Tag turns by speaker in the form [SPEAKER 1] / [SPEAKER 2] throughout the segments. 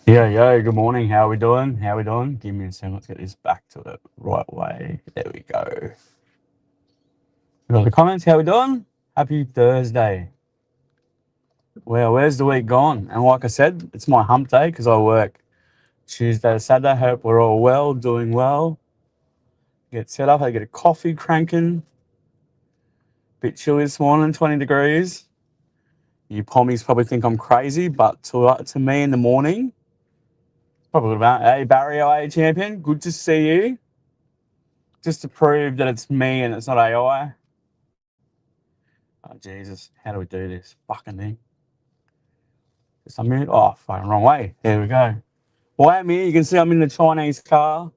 [SPEAKER 1] Yo, good morning. How are we doing? How are we doing? Give me a second. Let's get this back to the right way. There we go. We got the comments. How we doing? Happy Thursday. Well, where's the week gone? And like I said, it's my hump day because I work Tuesday to Saturday. Hope we're all well, doing well. Get set up. I get a coffee cranking. Bit chilly this morning, 20 degrees. You pommies probably think I'm crazy, but to me in the morning, probably about, hey, Barry, IA champion, good to see you. Just to prove that it's me and it's not AI. Oh, Jesus. How do we do this? Fucking thing. Just unmute. Oh, fucking wrong way. There we go. Well, I'm here. You can see I'm in the Chinese car.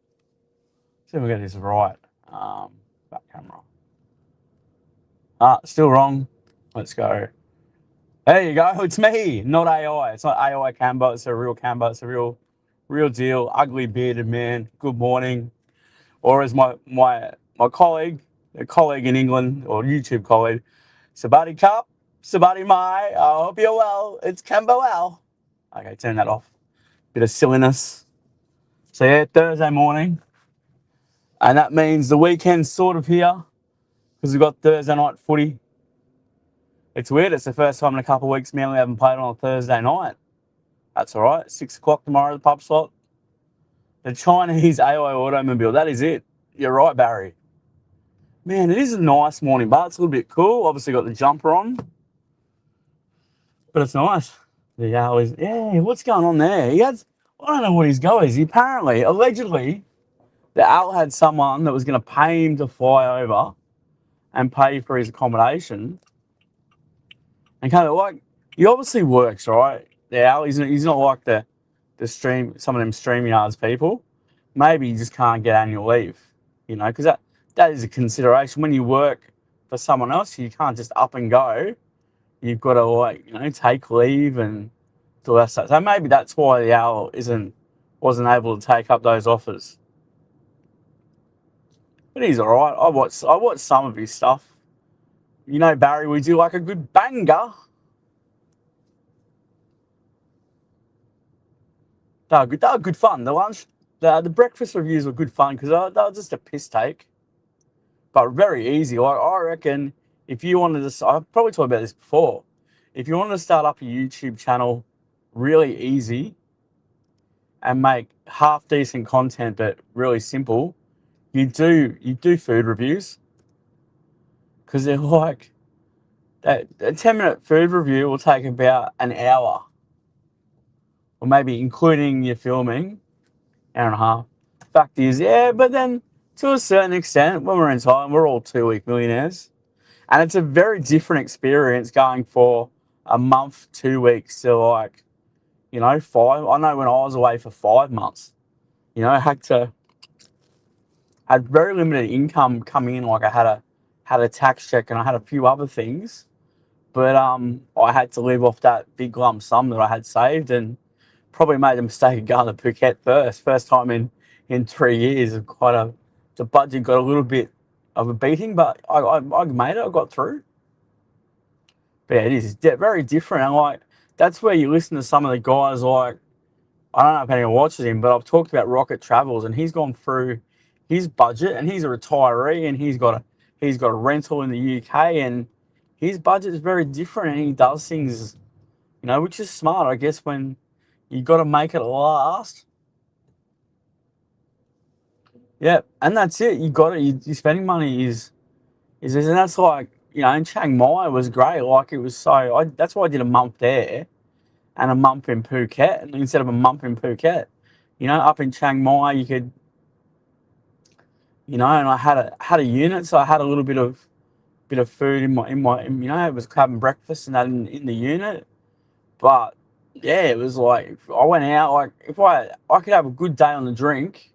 [SPEAKER 1] See if we get this right. Back camera. Still wrong. Let's go. There you go. It's me, not AI. It's not AI Cambo. It's a real Cambo. It's a real deal. Ugly bearded man. Good morning. Or as my colleague, a colleague in England or YouTube colleague, Sabati Cup, Sabati Mai. I hope you're well. It's Cambo Al. Okay, turn that off. Bit of silliness. So yeah, Thursday morning, and that means the weekend's sort of here because we've got Thursday night footy. It's weird. It's the first time in a couple of weeks Manly haven't played on a Thursday night. That's all right. 6 o'clock tomorrow, the pub slot. The Chinese AI automobile. That is it. You're right, Barry. Man, it is a nice morning, but it's a little bit cool. Obviously got the jumper on, but it's nice. The owl is, yeah, what's going on there? I don't know what his go is. He apparently, allegedly, the owl had someone that was going to pay him to fly over and pay for his accommodation. And kind of like, he obviously works, right? The owl, he's not like some of them StreamYards people. Maybe he just can't get annual leave, because that is a consideration. When you work for someone else, you can't just up and go. You've got to take leave and do that stuff. So maybe that's why the owl wasn't able to take up those offers. But he's all right. I watched some of his stuff. Barry, we do like a good banger. They were good fun. The breakfast reviews were good fun because they were just a piss take, but very easy. I reckon if you wanted to, I've probably talked about this before. If you wanted to start up a YouTube channel, really easy, and make half decent content but really simple, you do food reviews because they're like that. A 10-minute food review will take about an hour, or maybe including your filming, hour and a half. Fact is, yeah, but then to a certain extent, when we're in time, we're all 2 week millionaires, and it's a very different experience going for a month, 2 weeks to five. I know when I was away for 5 months, I had very limited income coming in. Like I had a tax check and I had a few other things, but I had to live off that big lump sum that I had saved, and probably made the mistake of going to Phuket first time in 3 years. The budget got a little bit of a beating, but I made it. I got through. But yeah, it is very different, and that's where you listen to some of the guys like. I don't know if anyone watches him, but I've talked about Rocket Travels, and he's gone through his budget, and he's a retiree, and he's got a rental in the UK, and his budget is very different, and he does things, which is smart, I guess, when you got to make it last. Yeah, and that's it. You got it. Your spending money is, and that's like in Chiang Mai was great. Like it was that's why I did a month there and a month in Phuket, and instead of a month in Phuket. Up in Chiang Mai, you could, and I had a unit, so I had a little bit of food it was having breakfast and that in the unit. But yeah, it was like if I went out, like if I could have a good day on the drink,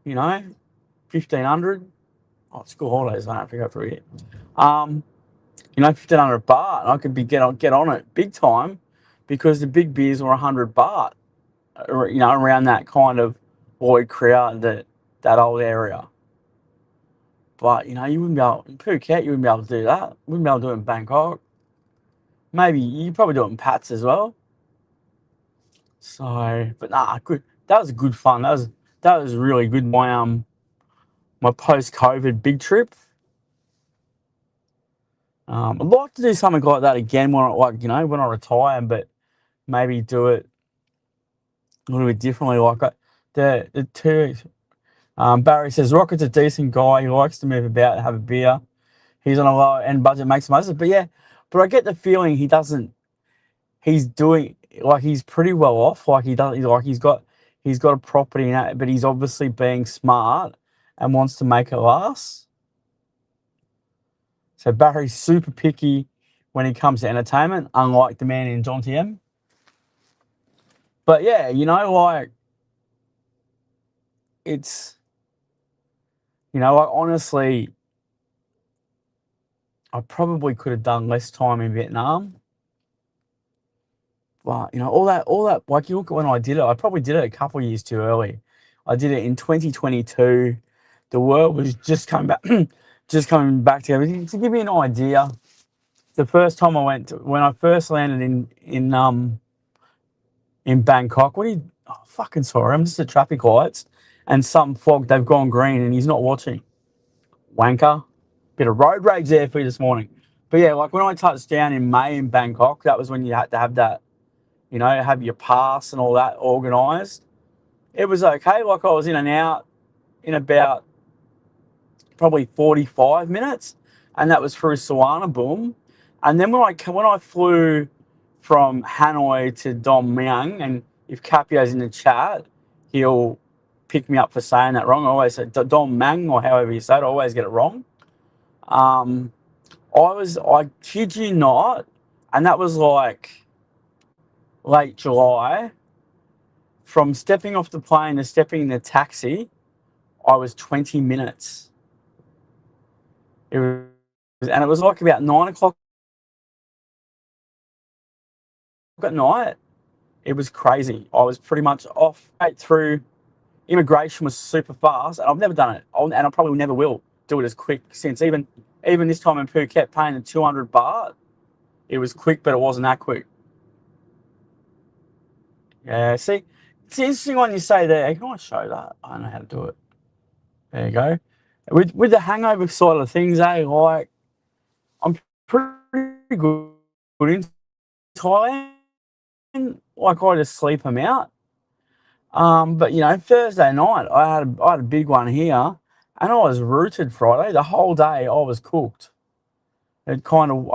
[SPEAKER 1] 1,500. Oh, school holidays, I don't have to go through it. 1,500 baht, and I could get on it big time because the big beers were 100 baht. Around that kind of Lloyd Crowd, that old area. But you wouldn't be able in Phuket. You wouldn't be able to do that. Wouldn't be able to do it in Bangkok. Maybe you probably do it in Pats as well. So, but nah, good. That was good fun. That was really good. My post COVID big trip. I'd like to do something like that again when when I retire, but maybe do it a little bit differently. The two. Barry says Rocket's a decent guy. He likes to move about, have a beer. He's on a lower end budget, makes the most of it. But yeah, but I get the feeling he doesn't. He's doing like he's pretty well off. Like he does. He's got a property in it, but he's obviously being smart and wants to make it last. So Barry's super picky when it comes to entertainment, unlike the man in John TM. But yeah, like it's like honestly, I probably could have done less time in Vietnam. But all that, like you look at when I did it, I probably did it a couple of years too early. I did it in 2022. The world was just coming back, just coming back together. To give you an idea, the first time when I first landed in Bangkok, fucking sorry, I'm just at traffic lights and some fog, they've gone green and he's not watching. Wanker. Bit of road rage there for you this morning. But yeah, like when I touched down in May in Bangkok, that was when you had to have that, have your pass and all that organised. It was okay. Like I was in and out in about probably 45 minutes, and that was through Suvarnabhumi. And then when I flew from Hanoi to Dom Muang, and if Capio's in the chat, he'll pick me up for saying that wrong. I always say Dom Muang or however you say it. I always get it wrong. I kid you not, and that was like late July. From stepping off the plane to stepping in the taxi, I was 20 minutes. And it was like about 9 o'clock at night. It was crazy. I was pretty much off straight through. Immigration was super fast, and I've never done it, and I probably never will do it as quick since even this time in Phuket paying the 200 baht. It was quick, but it wasn't that quick. Yeah, see, it's interesting when you say that. Can I show that? I don't know how to do it. There you go. With the hangover side of things, like I'm pretty good in Thailand. Like I just sleep them out. But Thursday night I had a big one here, and I was rooted Friday. The whole day I was cooked. I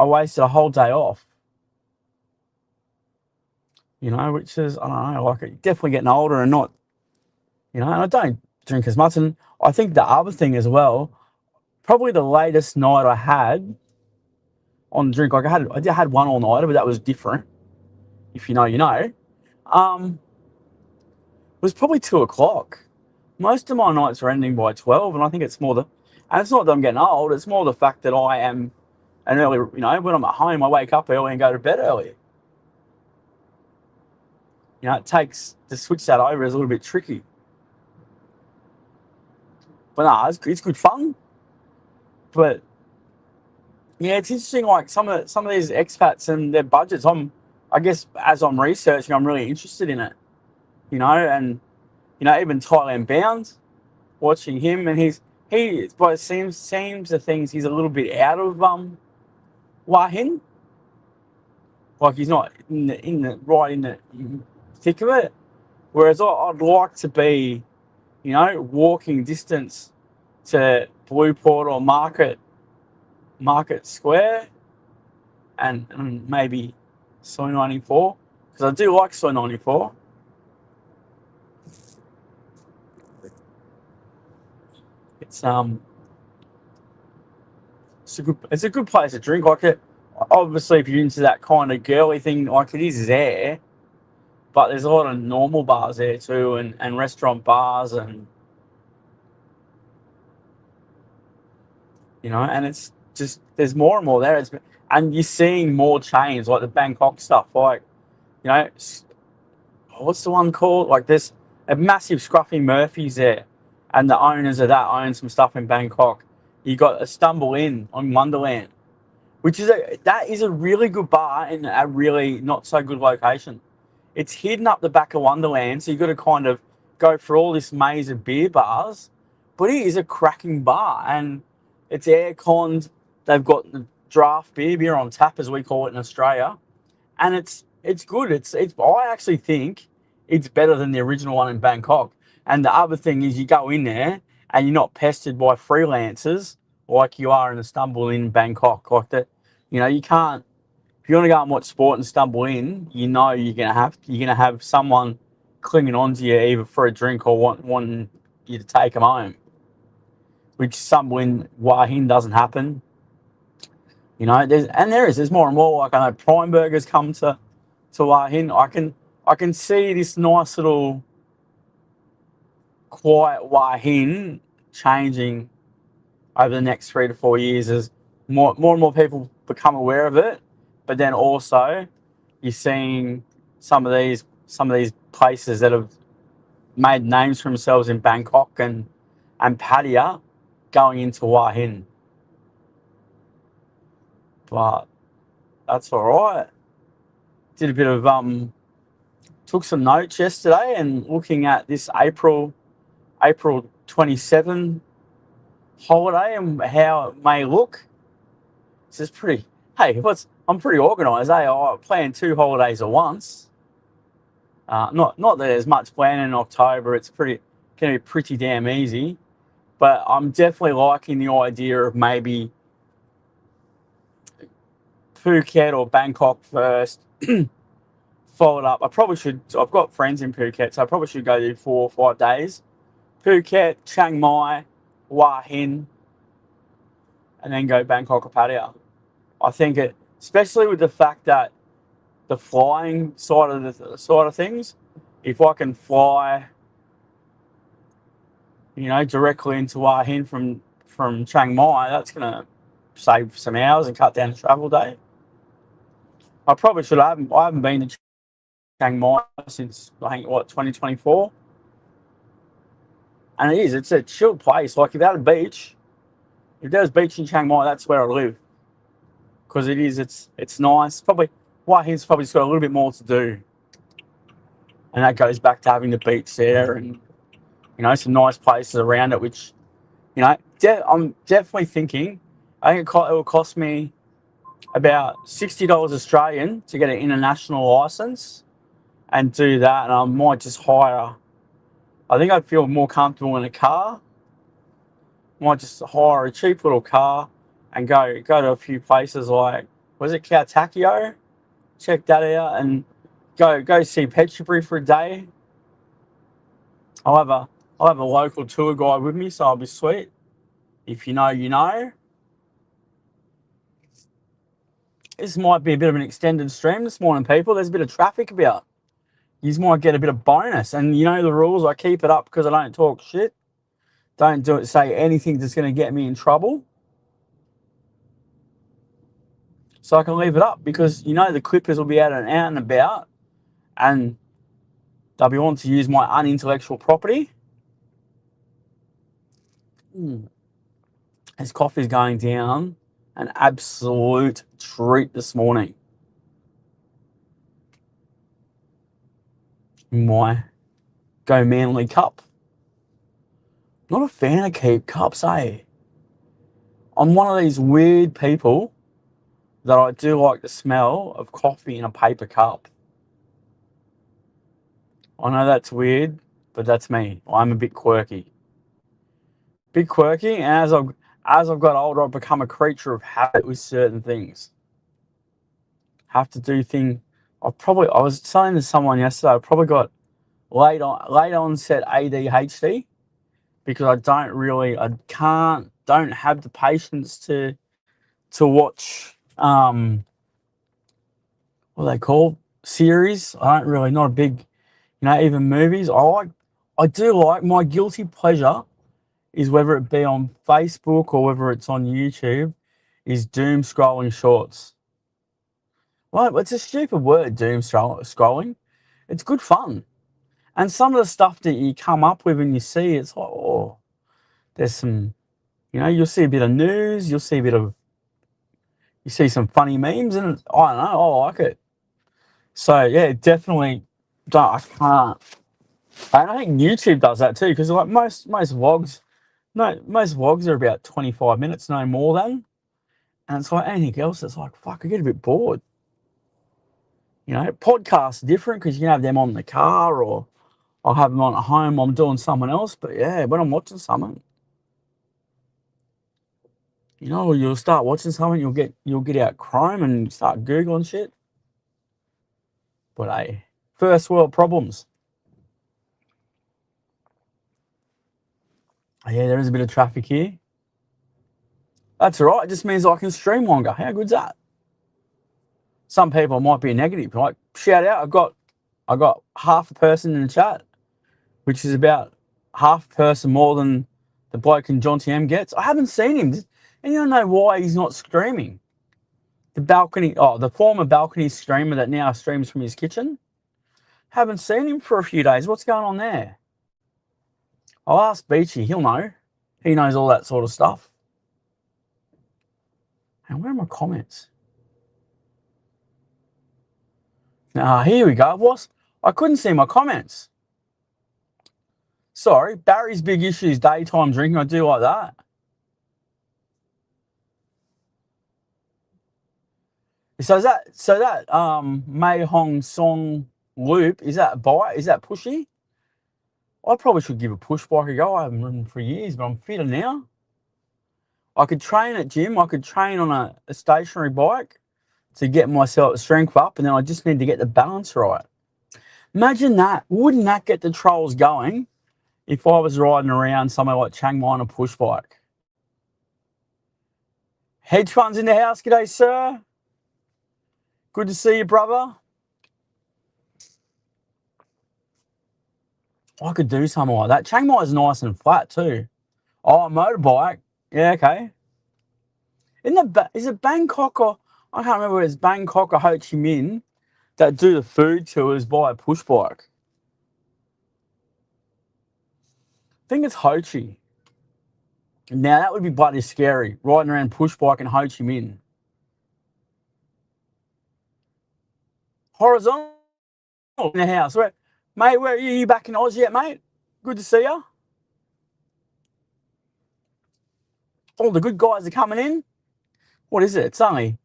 [SPEAKER 1] wasted a whole day off. Which is I don't know, like definitely getting older and not, and I don't drink as much. And I think the other thing as well, probably the latest night I had on drink, like I had one all nighter, but that was different. If you know, you know. Was probably 2 o'clock. Most of my nights are ending by 12, and I think it's more and it's not that I'm getting old. It's more the fact that I am an early. When I'm at home, I wake up early and go to bed early. It takes to switch that over is a little bit tricky. But no, it's good fun. But yeah, it's interesting. Like some of these expats and their budgets. I guess as I'm researching, I'm really interested in it. And even Thailand bound, watching him, and but it seems the things he's a little bit out of Hua Hin. Like he's not in the thick of it. Whereas I'd like to be, walking distance to Blueport or Market Square, and maybe Soy 94, because I do like Soy 94. It's a good place to drink. Like obviously, if you're into that kind of girly thing, like it is there, but there's a lot of normal bars there too, and restaurant bars, and and it's just there's more and more there. And you're seeing more chains like the Bangkok stuff, like what's the one called? Like there's a massive Scruffy Murphy's there, and the owners of that own some stuff in Bangkok. You got a Stumble Inn on Wonderland, which is that is a really good bar in a really not so good location. It's hidden up the back of Wonderland, so you've got to kind of go through all this maze of beer bars. But it is a cracking bar, and it's air-conned. They've got the draft beer on tap, as we call it in Australia, and it's good. It's I actually think it's better than the original one in Bangkok. And the other thing is, you go in there and you're not pestered by freelancers like you are in Istanbul in Bangkok. Like that, you can't. If you want to go and watch sport and stumble in, you're gonna have someone clinging on to you either for a drink or wanting you to take them home. Which stumble in Hua Hin doesn't happen. There's more and more. Like, I know Prime Burgers come to Hua Hin. I can see this nice little quiet Hua Hin changing over the next 3 to 4 years as more and more people become aware of it. But then also, you're seeing some of these places that have made names for themselves in Bangkok and Pattaya going into Hua Hin. But that's all right. Did a bit of took some notes yesterday and looking at this April 27 holiday and how it may look. It's just pretty. Hey, I'm pretty organised. I plan 2 holidays at once. Not that there's much planning in October. It's going to be pretty damn easy. But I'm definitely liking the idea of maybe Phuket or Bangkok first, followed up. I've got friends in Phuket, so I probably should go do 4 or 5 days. Phuket, Chiang Mai, Hua Hin, and then go Bangkok or Pattaya. I think especially with the fact that the flying side of things, if I can fly, directly into Hua Hin from Chiang Mai, that's gonna save some hours and cut down the travel day. I probably should. I haven't been to Chiang Mai since, I think, 2024, and it's a chill place. Like, if there's beach in Chiang Mai, that's where I live, because it's nice. Probably Hua Hin's probably just got a little bit more to do, and that goes back to having the beach there and some nice places around it. Which I'm definitely thinking. I think it will cost me about $60 Australian to get an international license and do that, and I might just hire. I think I'd feel more comfortable in a car. Might just hire a cheap little car and go to a few places like, was it Kautakio? Check that out and go see Petchbury for a day. I'll have a local tour guide with me, so I'll be sweet. If you know, you know. This might be a bit of an extended stream this morning, people. There's a bit of traffic about. You might get a bit of bonus. And you know the rules. I keep it up because I don't talk shit. Don't say anything that's going to get me in trouble. So I can leave it up because the clippers will be out and about, and they'll be wanting to use my unintellectual property. This coffee's going down an absolute treat this morning. My Go Manly cup. Not a fan of keep cups, eh? I'm one of these weird people that I do like the smell of coffee in a paper cup. I know that's weird, but that's me. I'm a bit quirky. And as I've got older, I've become a creature of habit with certain things. Have to do things. I was saying to someone yesterday, I've probably got late onset ADHD because don't have the patience to watch what are they called, series. I don't really, not a big, even movies. I do like, my guilty pleasure is, whether it be on Facebook or whether it's on YouTube, is doom scrolling shorts. Well, it's a stupid word, doom scrolling. It's good fun. And some of the stuff that you come up with and you see, it's like, oh, there's some, you'll see a bit of news, you see some funny memes, and I don't know, I like it. So yeah, definitely I can't. And I think YouTube does that too, because like most vlogs, no, most vlogs are about 25 minutes, no more than. And it's like anything else, it's like, fuck, I get a bit bored. You know, podcasts are different because you can have them on in the car or I'll have them on at home. I'm doing something else. But yeah, when I'm watching something, you know, you'll start watching something, you'll get out Chrome and start Googling shit. But hey, first world problems. Yeah, there is a bit of traffic here. That's all right. It just means I can stream longer. How good's that? Some people might be negative. Like, shout out, I got half a person in the chat, which is about half a person more than the bloke in John TM gets. I haven't seen him. And you don't know why he's not streaming. The former balcony streamer that now streams from his kitchen. Haven't seen him for a few days. What's going on there? I'll ask Beachy. He'll know. He knows all that sort of stuff. And where are my comments? Here we go. I couldn't see my comments. Sorry. Barry's big issue is daytime drinking. I do like that. So that Mei Hong Song loop, is that pushy? I probably should give a push bike a go. I haven't ridden for years, but I'm fitter now. I could train at gym. I could train on a stationary bike to get myself strength up, and then I just need to get the balance right. Imagine that. Wouldn't that get the trolls going if I was riding around somewhere like Chiang Mai on a push bike? Hedge funds in the house. G'day, sir. Good to see you, brother. I could do something like that. Chiang Mai is nice and flat too. Oh, a motorbike. Yeah, okay. Is it Bangkok or I can't remember whether it's Bangkok or Ho Chi Minh that do the food tours by a push bike. I think it's Ho Chi. Now that would be bloody scary, riding around push bike in Ho Chi Minh. Horizontal in the house. Mate, where are you? You back in Oz yet, mate? Good to see you. All the good guys are coming in. What is it? It's only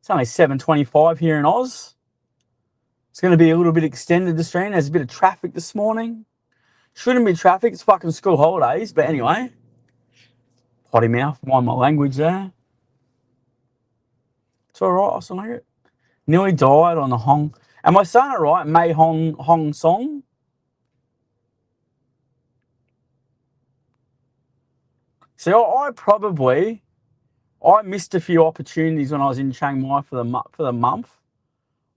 [SPEAKER 1] 7:25 here in Oz. It's going to be a little bit extended this stream. There's a bit of traffic this morning. Shouldn't be traffic. It's fucking school holidays. But anyway, potty mouth. Mind my language there. It's all right. I still like it. Nearly died on the Hong. Am I saying it right? Mei Hong Song. See, I missed a few opportunities when I was in Chiang Mai for the month.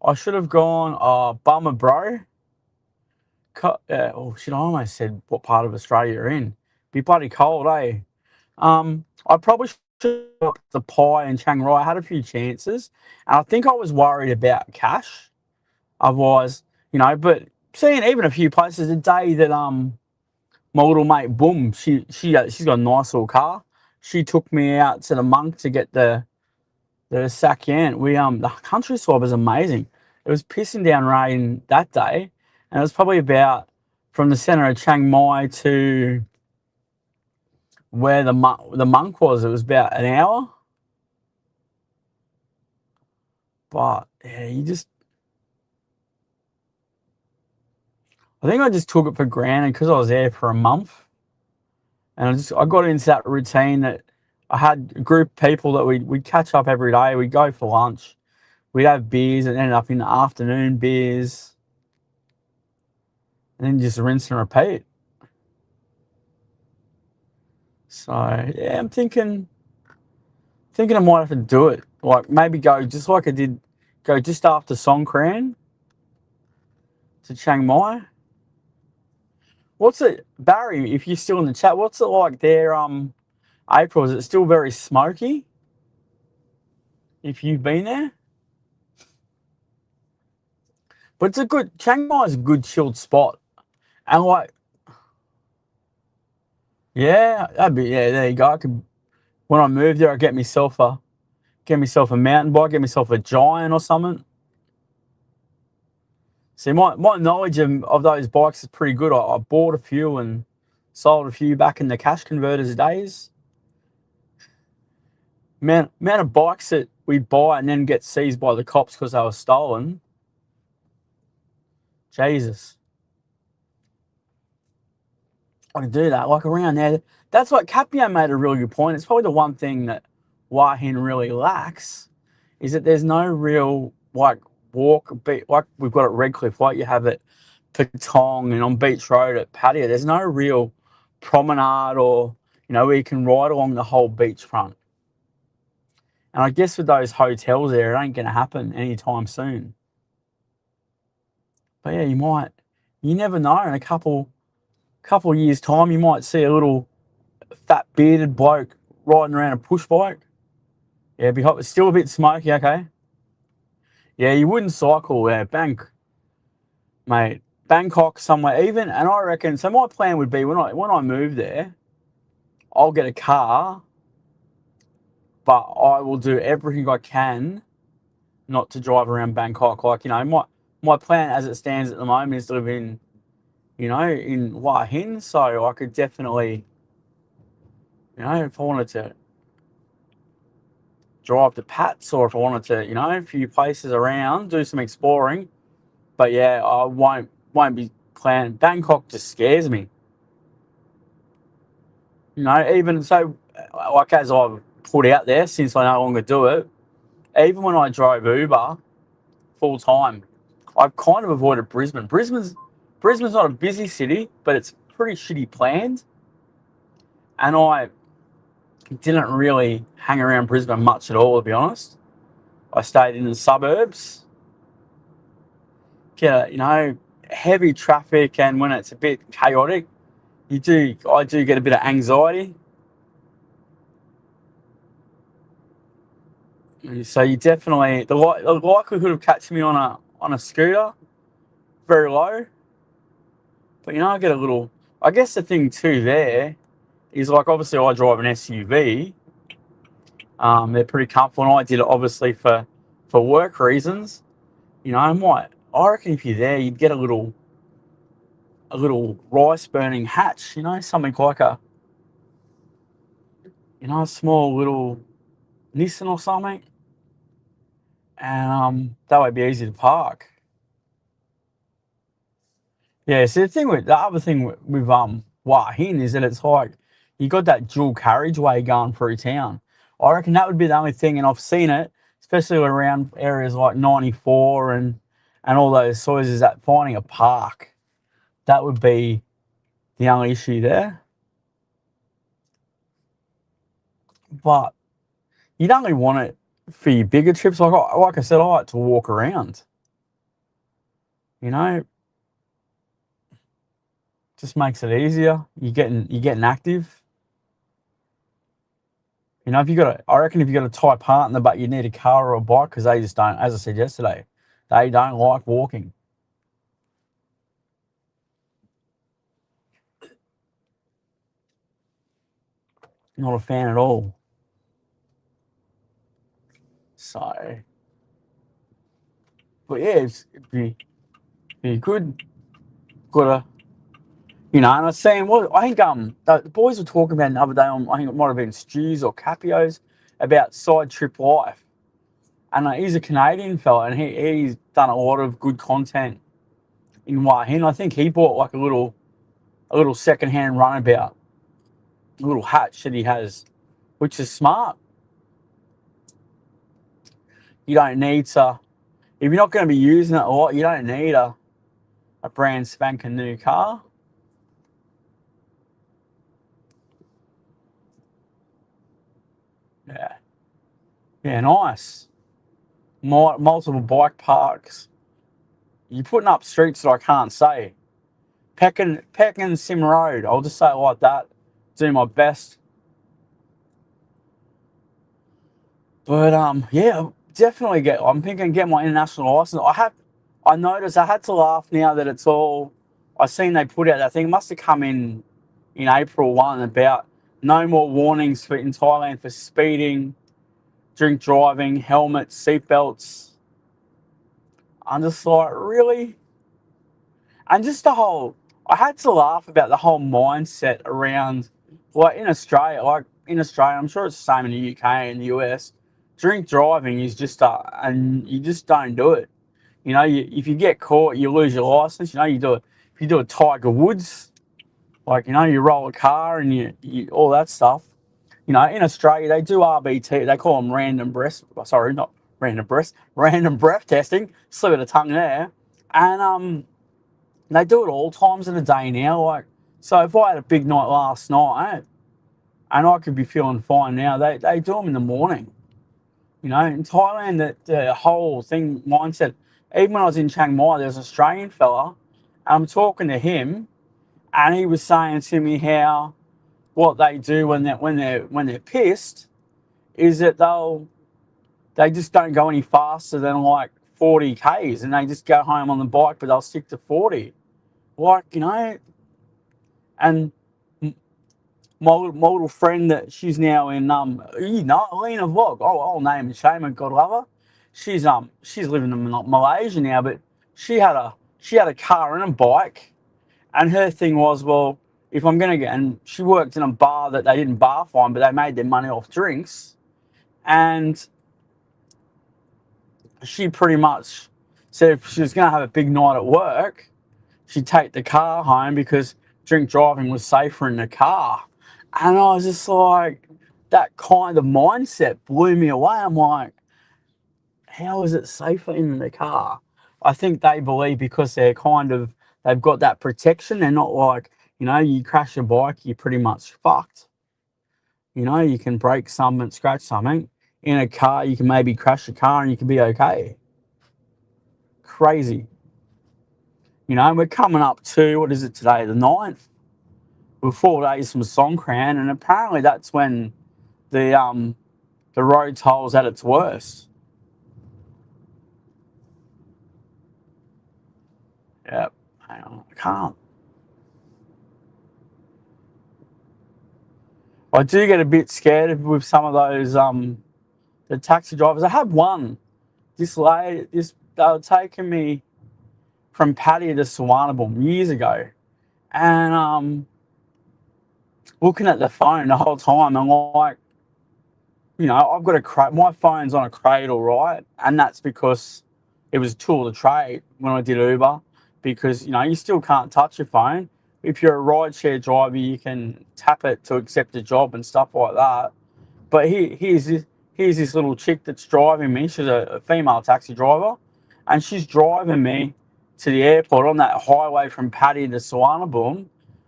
[SPEAKER 1] I should have gone. Bummer, bro. Oh shit! I almost said what part of Australia you're in. Be bloody cold, eh? I probably should have got the pie in Chiang Rai. I had a few chances, and I think I was worried about cash. Otherwise, but seeing even a few places a day that my little mate Boom, she's got a nice little car. She took me out to the Monk to get the Sakyan. The country swab is amazing. It was pissing down rain that day, and it was probably about from the centre of Chiang Mai to where the Monk was. It was about an hour. But yeah, I think I just took it for granted because I was there for a month, and I got into that routine that I had a group of people that we'd catch up every day. We'd go for lunch, we'd have beers, and ended up in the afternoon beers, and then just rinse and repeat. So yeah, I'm thinking I might have to do it. Like maybe go just like I did, go just after Songkran to Chiang Mai. What's it, Barry? If you're still in the chat, what's it like there? April, is it still very smoky? If you've been there, but Chiang Mai is a good chilled spot, and like, yeah, there you go. When I move there, I get myself a mountain bike, get myself a Giant or something. See, my knowledge of those bikes is pretty good. I bought a few and sold a few back in the cash converters days. Amount of bikes that we'd buy and then get seized by the cops because they were stolen. Jesus. I can do that. Like around there, that's what Capio made a really good point. It's probably the one thing that Wahin really lacks is that there's no real like like we've got at Redcliffe, like you have at Patong and on Beach Road at Patio. There's no real promenade or where you can ride along the whole beachfront. And I guess with those hotels there, it ain't going to happen anytime soon. But yeah, you never know. In a couple years' time, you might see a little fat bearded bloke riding around a push bike. Yeah, it'd be hot. It's still a bit smoky, okay? Yeah, you wouldn't cycle there. Mate. Bangkok somewhere even, and I reckon, so my plan would be when I move there, I'll get a car, but I will do everything I can not to drive around Bangkok. Like, my plan as it stands at the moment is to live in Hua Hin, so I could definitely, if I wanted to drive to Pats or if I wanted to, a few places around, do some exploring. But yeah, I won't be planning. Bangkok just scares me. Even so, like as I've put out there, since I no longer do it, even when I drove Uber full time, I've kind of avoided Brisbane. Brisbane's not a busy city, but it's pretty shitty planned. And I didn't really hang around Brisbane much at all, to be honest. I stayed in the suburbs. Yeah, heavy traffic, and when it's a bit chaotic, I do get a bit of anxiety. So you definitely the likelihood of catching me on a scooter very low, but I get a little. I guess the thing too there is like obviously I drive an SUV. They're pretty comfortable, and I did it obviously for work reasons. I reckon if you're there, you'd get a little rice burning hatch. Something like a small little Nissan or something, and that would be easy to park. Yeah, so the other thing with Wah Hin is that it's like you got that dual carriageway going through town. I reckon that would be the only thing, and I've seen it, especially around areas like 94 and all those soils, is that finding a park. That would be the only issue there. But you'd only want it for your bigger trips. Like I said, I like to walk around. You know, just makes it easier. You're getting active. If I reckon if you got a tight partner, but you need a car or a bike because they just don't. As I said yesterday, they don't like walking. Not a fan at all. So, but yeah, it'd be good. Gotta, and I was saying, I think the boys were talking about another day on. I think it might have been Stews or Capio's about side trip life, and he's a Canadian fella, and he's done a lot of good content in Wahin. I think he bought like a little secondhand runabout, a little hatch that he has, which is smart. You don't need to, if you're not going to be using it a lot, you don't need a brand spanking new car. Yeah. Yeah, nice. Multiple bike parks. You're putting up streets that I can't say. Peck and Sim Road. I'll just say it like that. Do my best. But yeah, definitely I'm thinking get my international license. I noticed I had to laugh now that it's all I seen they put out that thing. It must have come in April 1 about no more warnings in Thailand for speeding, drink driving, helmets, seatbelts. I'm just like, really? And just the whole, I had to laugh about the whole mindset around, like in Australia, I'm sure it's the same in the UK and the US. Drink driving is just, and you just don't do it. If you get caught, you lose your license. If you do a Tiger Woods, like, you roll a car and you all that stuff. In Australia, they do RBT. They call them random breath. Sorry, not random breath. Random breath testing. Slip of the tongue there. And they do it all times of the day now. Like, so if I had a big night last night and I could be feeling fine now, they do them in the morning. In Thailand, the whole thing mindset. Even when I was in Chiang Mai, there was an Australian fella, and I'm talking to him, and he was saying to me how what they do when they're pissed is that they just don't go any faster than like 40 k's, and they just go home on the bike, but they'll stick to 40. Like, and my little friend that she's now in Alina Vlog. Oh, I'll name and shame her, God love her. She's living in Malaysia now, but she had a car and a bike, and her thing was, well, if I'm gonna get, and she worked in a bar that they didn't bar fine, but they made their money off drinks, and she pretty much said if she was gonna have a big night at work, she'd take the car home because drink driving was safer in the car. And I was just like, that kind of mindset blew me away. I'm like, how is it safer in the car? I think they believe because they've got that protection. They're not like, you crash a bike, you're pretty much fucked. You can break something, scratch something. In a car, you can maybe crash a car and you can be okay. Crazy. We're coming up to, what is it today, the 9th? We're 4 days from Songkran, and apparently that's when the road toll's at its worst. Yep. Hang on, I can't. I do get a bit scared with some of those the taxi drivers. I had one. They were taking me from Pattaya to Suvarnabhumi years ago, and looking at the phone the whole time, I'm like, I've got my phone's on a cradle, right? And that's because it was a tool of trade when I did Uber, because, you still can't touch your phone. If you're a rideshare driver, you can tap it to accept a job and stuff like that. But here's this little chick that's driving me. She's a female taxi driver, and she's driving me to the airport on that highway from Pattaya to Suvarnabhumi,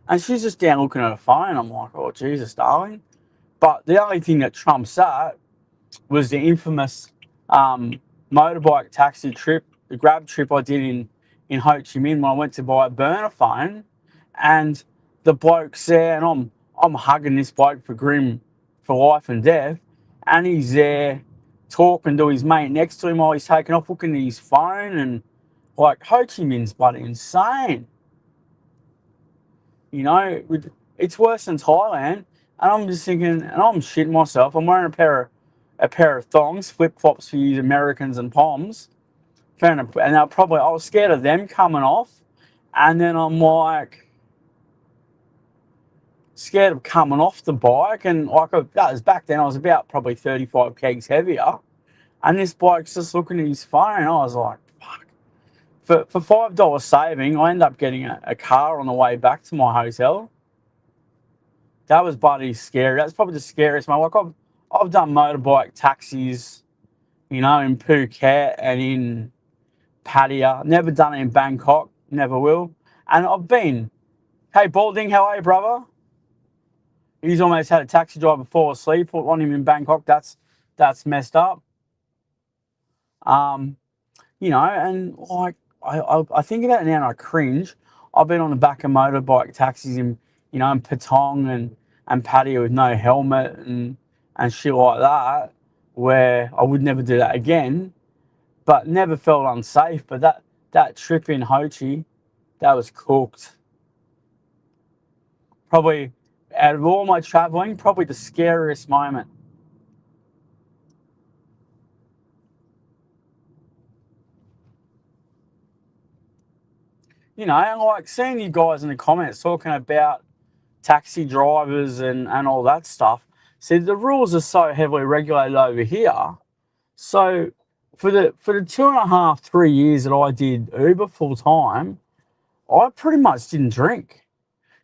[SPEAKER 1] and she's just down looking at her phone. I'm like, oh, Jesus, darling. But the only thing that trumps that was the infamous motorbike taxi trip, the grab trip I did in Ho Chi Minh when I went to buy a burner phone, and the bloke's there, and I'm hugging this bloke for life and death, and he's there talking to his mate next to him while he's taking off, looking at his phone, and like Ho Chi Minh's bloody insane. It's worse than Thailand. And I'm just thinking, and I'm shitting myself. I'm wearing a pair of thongs, flip flops for you Americans and Poms. And I was scared of them coming off. And then I'm like, scared of coming off the bike. And that was back then, I was about probably 35 kegs heavier. And this bloke's just looking at his phone. I was like, fuck. For $5 saving, I ended up getting a car on the way back to my hotel. That was bloody scary. That's probably the scariest, man. Like, I've done motorbike taxis, in Phuket and in Pattaya. Never done it in Bangkok. Never will. And I've been. Hey, Balding, how are you, brother? He's almost had a taxi driver fall asleep on him in Bangkok. That's messed up. Um, and like I think about it now and I cringe. I've been on the back of motorbike taxis in Patong and Pattaya with no helmet and shit like that, where I would never do that again, but never felt unsafe. But that trip in Ho Chi, that was cooked. Probably out of all my traveling, probably the scariest moment. you know, and like seeing you guys in the comments talking about taxi drivers and all that stuff. See, the rules are so heavily regulated over here. So for the 2.5, 3 years that I did Uber full time, I pretty much didn't drink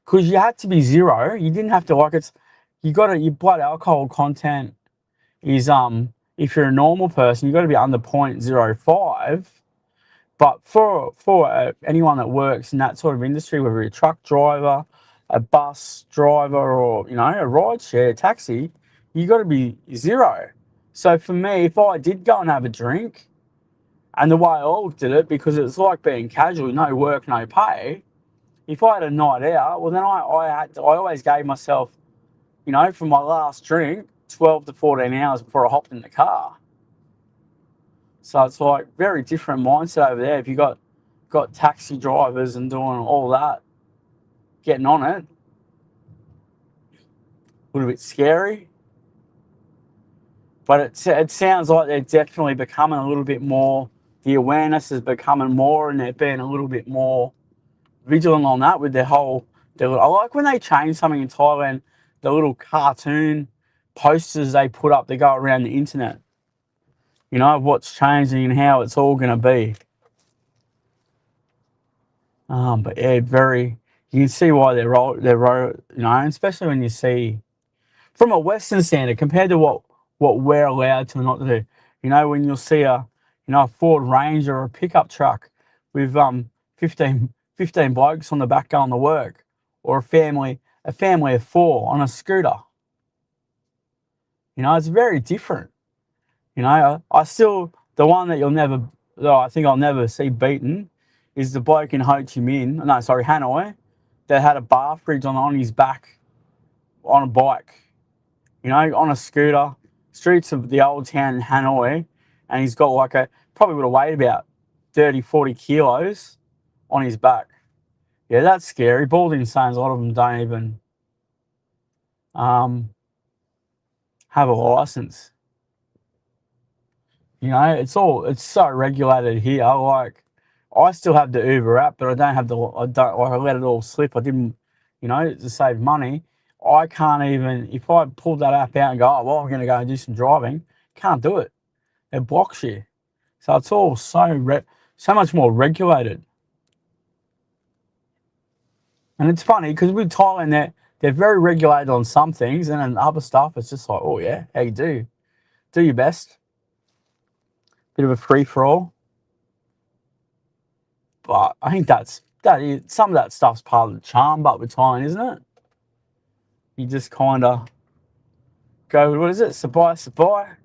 [SPEAKER 1] because you had to be zero. You didn't have to like it's you got to your blood alcohol content is if you're a normal person, you got to be under 0.05. But for anyone that works in that sort of industry, whether you're a truck driver, a bus driver, or you know a ride share taxi, you got to be zero. So for me, if I did go and have a drink, and the way I looked at it, because it's like being casual, no work, no pay. If I had a night out, well then I always gave myself, you know, for my last drink, 12 to 14 hours before I hopped in the car. So it's like very different mindset over there. If you got taxi drivers and doing all that, getting on it, a little bit scary. But it sounds like they're definitely becoming a little bit more. The awareness is becoming more, and they're being a little bit more vigilant on that with their whole. I like when they change something in Thailand, the little cartoon posters they put up that go around the internet. You know what's changing and how it's all going to be. But yeah, very. You can see why they're you know, especially when you see from a Western standard compared to what we're allowed to not do. You know, when you'll see a Ford Ranger or a pickup truck with 15 blokes on the back going to work, or a family of four on a scooter. You know, it's very different. You know, I still the one that I think I'll never see beaten is the bloke in Ho Chi Minh. No, sorry, Hanoi, that had a bar fridge on his back on a bike. You know, on a scooter, streets of the old town in Hanoi, and he's got like probably would have weighed about 30, 40 kilos on his back. Yeah, that's scary. Bald insanes, a lot of them don't even um, have a license. You know, it's so regulated here. Like, I still have the Uber app, but I let it all slip. I didn't, you know, to save money. I can't even, if I pull that app out and go, oh, well, I'm going to go and do some driving, can't do it. It blocks you. So it's all so much more regulated. And it's funny because with Thailand, they're very regulated on some things, and then other stuff, it's just like, oh, yeah, how you do? Do your best. Bit of a free for all. But I think some of that stuff's part of the charm, but with Thailand, isn't it? You just kind of go, what is it? Sabai,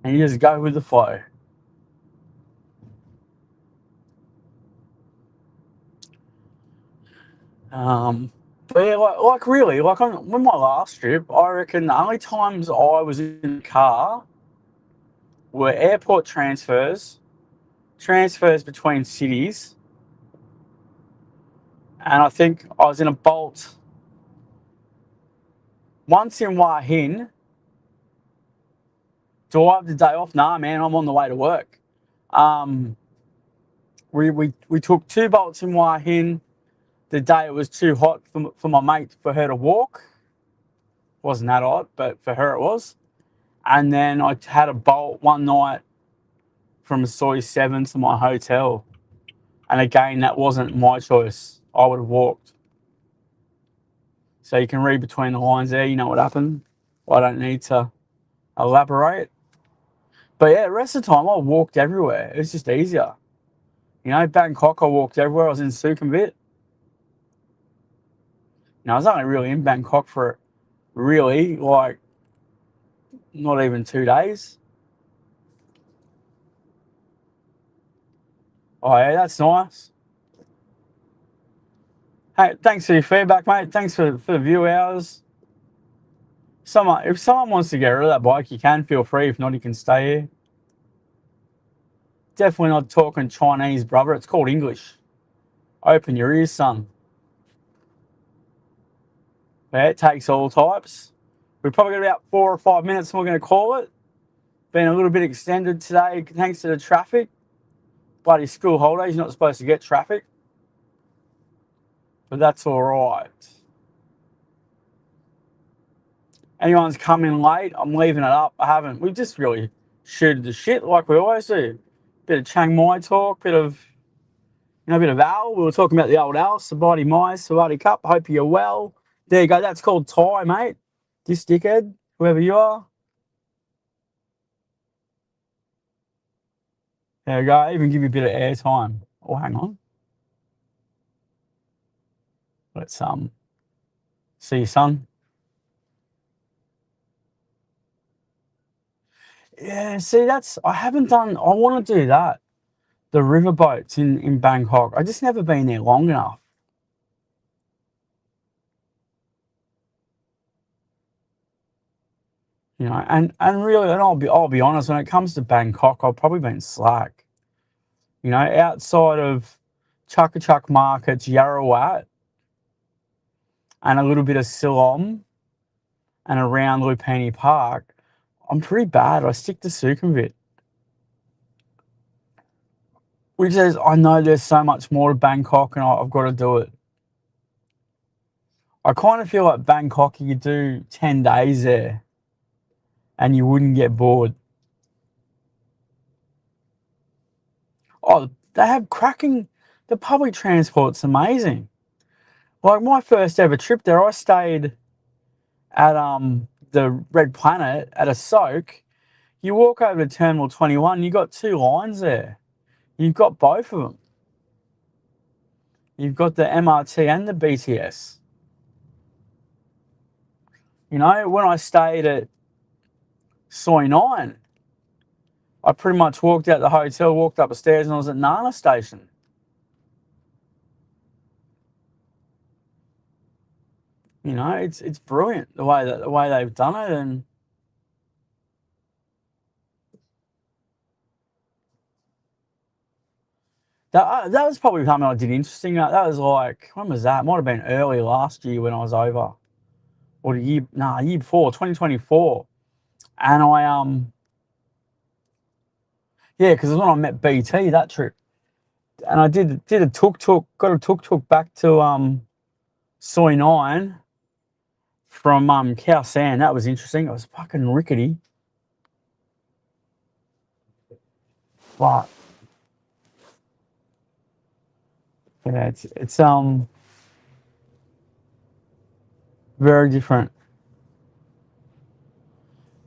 [SPEAKER 1] and you just go with the flow. But yeah, like really, like on my last trip, I reckon the only times I was in the car were airport transfers between cities, and I think I was in a Bolt once in Hua Hin. Do I have the day off? Nah, man, I'm on the way to work. Um, we took two Bolts in Hua Hin the day it was too hot for my mate for her to walk. Wasn't that hot, but for her it was. And then I had a Bolt one night from Soy 7 to my hotel. And again, that wasn't my choice. I would have walked. So you can read between the lines there. You know what happened. I don't need to elaborate. But yeah, the rest of the time I walked everywhere. It was just easier. You know, Bangkok, I walked everywhere. I was in Sukhumvit. You know, I was only really in Bangkok for really like not even 2 days. Oh yeah, that's nice. Hey, thanks for your feedback, mate. Thanks for the view hours. If someone wants to get rid of that bike, you can feel free. If not, you can stay here. Definitely not talking Chinese, brother. It's called English. Open your ears, son. Yeah, it takes all types. We've probably got about 4 or 5 minutes and we're going to call it. Been a little bit extended today thanks to the traffic. Bloody school holidays, you're not supposed to get traffic. but that's all right. Anyone's coming late, I'm leaving it up. We just really shooted the shit like we always do. Bit of Chiang Mai talk, bit of Al. We were talking about the old Al, Sabati Mai, Sabati Cup. Hope you're well. There you go. That's called Thai, mate. This dickhead, whoever you are. There you go. Even give you a bit of airtime. Oh, hang on. Let's see you, son. Yeah, see, I haven't done. I want to do that. The riverboats in Bangkok. I just never been there long enough. You know, and really, and I'll be honest. When it comes to Bangkok, I've probably been slack. You know, outside of Chukka markets, Yarawat, and a little bit of Silom, and around Lupini Park, I'm pretty bad. I stick to Sukhumvit, which is I know there's so much more to Bangkok, and I've got to do it. I kind of feel like Bangkok, you could do 10 days there, and you wouldn't get bored. Oh, they have cracking. The public transport's amazing. Like my first ever trip there, I stayed at the Red Planet at a soak. You walk over to Terminal 21, you got two lines there. You've got both of them. You've got the MRT and the BTS. You know, when I stayed at Soi 9, I pretty much walked out the hotel, walked up the stairs, and I was at Nana Station. You know, it's brilliant the way they've done it, and that was probably something I did interesting. That was like, when was that? Might have been early last year when I was over, or year before, 2024, and yeah, because it was when I met BT that trip, and I did a got a tuk back to Soi 9 from Khao San. That was interesting. It was fucking rickety, but yeah, it's very different.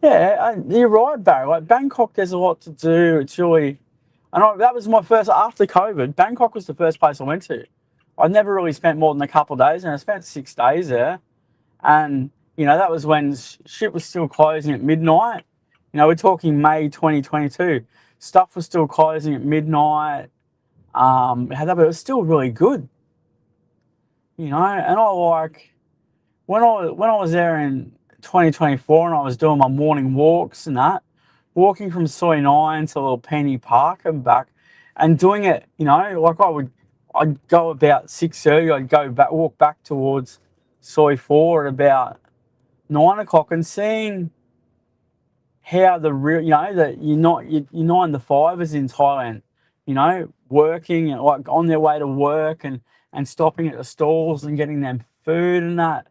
[SPEAKER 1] Yeah, you're right, Barry. Like Bangkok, there's a lot to do. It's really, that was my first after COVID. Bangkok was the first place I went to. I never really spent more than a couple of days, and I spent 6 days there. And that was when shit was still closing at midnight. We're talking May 2022. Stuff was still closing at midnight. But it was still really good. And I like when I was there in 2024 and I was doing my morning walks and that, walking from Soi 9 to Little Penny Park and back, and doing it, like I'd go about 6:30, walk back towards Soi 4 at about 9 o'clock, and seeing how the real, that you're 9 to 5 in Thailand, working and like on their way to work and stopping at the stalls and getting them food and that.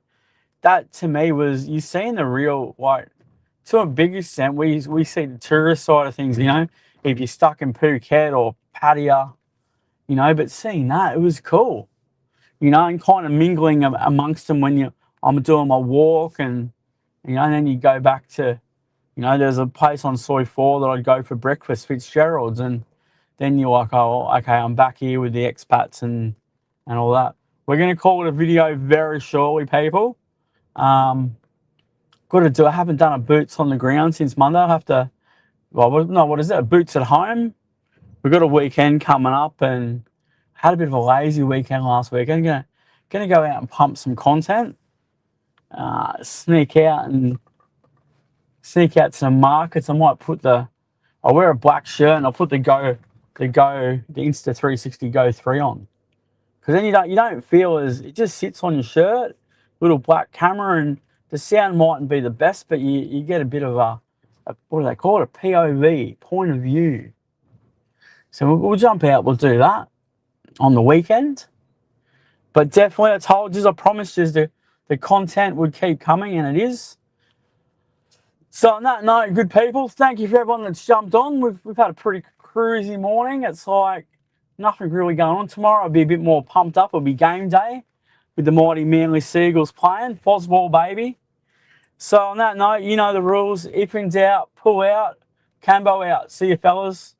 [SPEAKER 1] That to me was you seeing the real, like, to a big extent we see the tourist side of things, if you're stuck in Phuket or Pattaya, but seeing that, it was cool, and kind of mingling amongst them when I'm doing my walk, and then you go back to, there's a place on Soi 4 that I'd go for breakfast, Fitzgerald's, and then you're like, oh, okay, I'm back here with the expats and all that. We're going to call it a video very shortly, people. Got to do. I haven't done a boots on the ground since Monday. I have to. Well, no, what is it? A boots at home. We've got a weekend coming up, and had a bit of a lazy weekend last weekend. Gonna go out and pump some content. Sneak out to some markets. I'll wear a black shirt and I'll put the Insta 360 Go 3 on. Because then you don't feel as, it just sits on your shirt, little black camera, and the sound mightn't be the best, but you get a bit of a what do they call it? A POV, point of view. So we'll jump out, we'll do that on the weekend. But definitely, I told you, I promised you the content would keep coming, and it is. So on that note, good people, thank you for everyone that's jumped on. We've had a pretty cruisy morning. It's like nothing really going on tomorrow. I'll be a bit more pumped up. It'll be game day with the mighty Manly Seagulls playing. Fosball, baby. So on that note, you know the rules. If in doubt, pull out. Cambo out. See you, fellas.